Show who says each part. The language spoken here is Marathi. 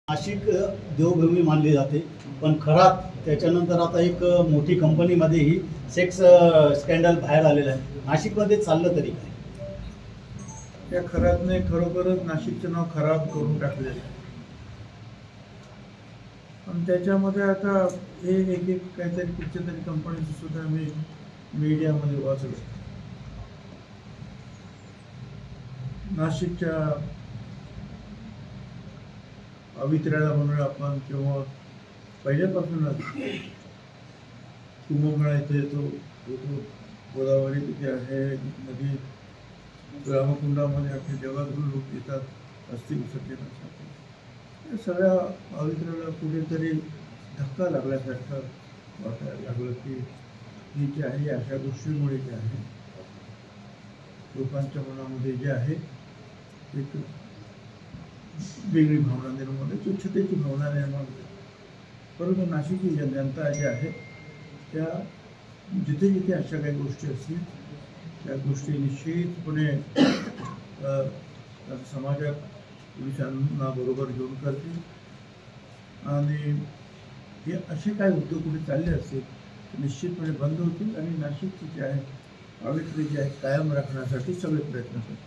Speaker 1: नाशिक देवभूमी मानली जाते, पण खरात त्याच्यानंतर आता एक मोठी कंपनीमध्येही सेक्स स्कॅन्डल बाहेर आलेलं आहे. नाशिकमध्ये चाललं तरी काय?
Speaker 2: त्या खरातने खरोखरच नाशिकचं नाव खराब करून टाकलेलं आहे. पण त्याच्यामध्ये आता हे एक एक काहीतरी कुठच्या तरी कंपनीचं सुद्धा मी मीडियामध्ये वाचलं. नाशिकच्या अवित्र्याला म्हणून आपण किंवा पहिल्यापासूनच कुंभमेळा इथे येतो, गोदावरी तिथे आहे, नदी रामकुंडामध्ये अख्ख्या जगातून लोक येतात अस्थि विसर्जनासाठी. या सगळ्या अवित्र्याला कुठेतरी धक्का लागल्यासारखं वाटायला लागलं की ही जी आहे अशा गोष्टींमुळे जे आहे लोकांच्या मनामध्ये जे आहे एक वेगळी भावना निर्माण होते, तुच्छतेची भावना निर्माण होते. परंतु नाशिकची जनता जी आहे त्या जिथे जिथे अशा काही गोष्टी असतील त्या गोष्टी निश्चितपणे समाजात पोलिसांना बरोबर घेऊन करतील आणि हे असे काही उद्योग कुठे चालले असतील ते निश्चितपणे बंद होतील आणि नाशिकची जे आहे पावित्र्य जे आहे कायम राखण्यासाठी सगळे प्रयत्न करतील.